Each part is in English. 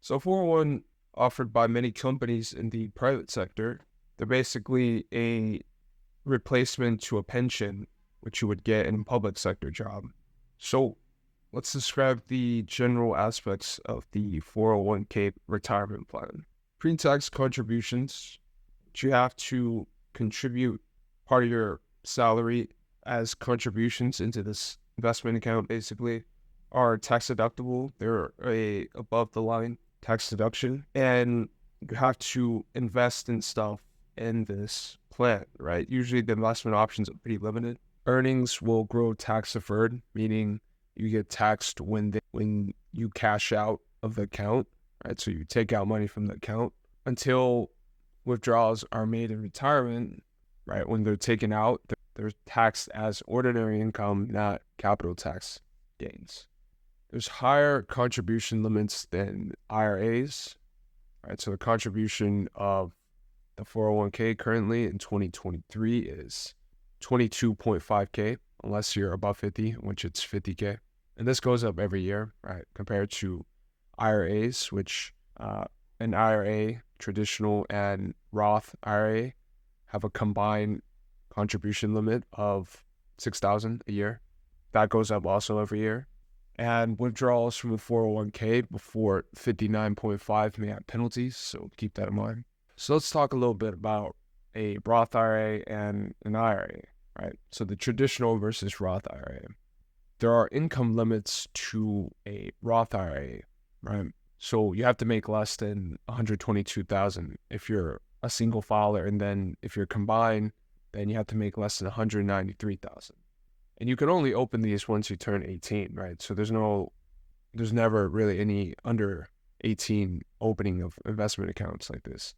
So 401 offered by many companies in the private sector, they're basically a replacement to a pension, which you would get in a public sector job. So let's describe the general aspects of the 401k retirement plan. Pre-tax contributions, you have to contribute part of your salary as contributions into this investment account, basically, are tax deductible. They're a above the line tax deduction, and you have to invest in stuff in this plan, right? Usually the investment options are pretty limited. Earnings will grow tax deferred, meaning you get taxed when you cash out of the account, right? So you take out money from the account until withdrawals are made in retirement, right? When they're taken out, they're taxed as ordinary income, not capital tax gains. There's higher contribution limits than IRAs, right? So the contribution of the 401k currently in 2023 is 22.5K, unless you're above 50, which it's 50K. And this goes up every year, right? Compared to IRAs, which an IRA, traditional and Roth IRA, have a combined contribution limit of $6,000 a year. That goes up also every year. And withdrawals from a 401k before 59.5 may have penalties, so keep that in mind. So let's talk a little bit about a Roth IRA and an IRA, right? So the traditional versus Roth IRA. There are income limits to a Roth IRA, right? So you have to make less than $122,000 if you're a single filer, and then if you're combined, then you have to make less than $193,000. And you can only open these once you turn 18, right? So there's never really any under 18 opening of investment accounts like this.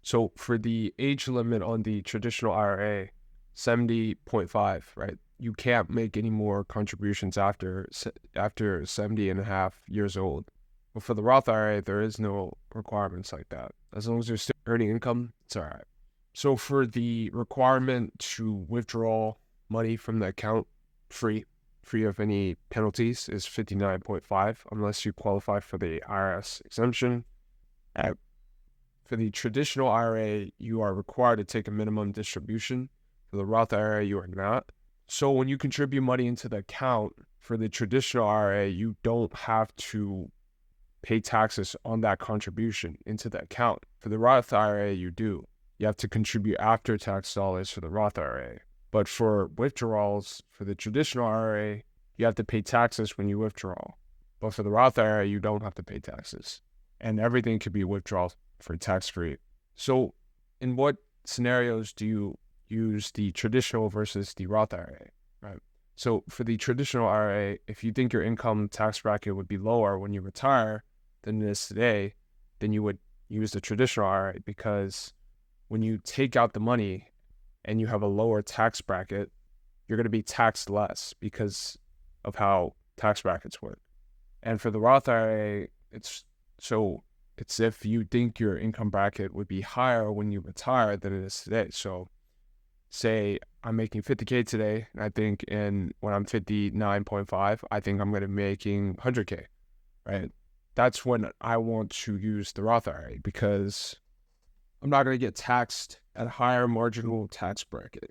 So for the age limit on the traditional IRA, 70.5, right? You can't make any more contributions after 70 and a half years old. But for the Roth IRA, there is no requirements like that. As long as you're still earning income, it's all right. So for the requirement to withdraw money from the account free of any penalties is 59.5, unless you qualify for the IRS exemption. For the traditional IRA, you are required to take a minimum distribution. For the Roth IRA, you are not. So when you contribute money into the account for the traditional IRA, you don't have to pay taxes on that contribution into the account. For the Roth IRA, you do. You have to contribute after tax dollars for the Roth IRA. But for withdrawals, for the traditional IRA, you have to pay taxes when you withdraw. But for the Roth IRA, you don't have to pay taxes. And everything could be withdrawal for tax-free. So in what scenarios do you use the traditional versus the Roth IRA, right? So for the traditional IRA, if you think your income tax bracket would be lower when you retire than it is today, then you would use the traditional IRA, because when you take out the money and you have a lower tax bracket, you're going to be taxed less because of how tax brackets work. And for the Roth IRA, it's if you think your income bracket would be higher when you retire than it is today. So say I'm making 50K today, and I think when I'm 59.5, I think I'm going to be making 100K, right? That's when I want to use the Roth IRA, because I'm not going to get taxed at a higher marginal tax bracket.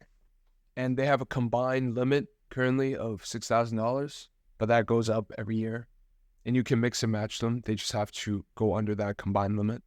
And they have a combined limit currently of $6,000, but that goes up every year. And you can mix and match them. They just have to go under that combined limit.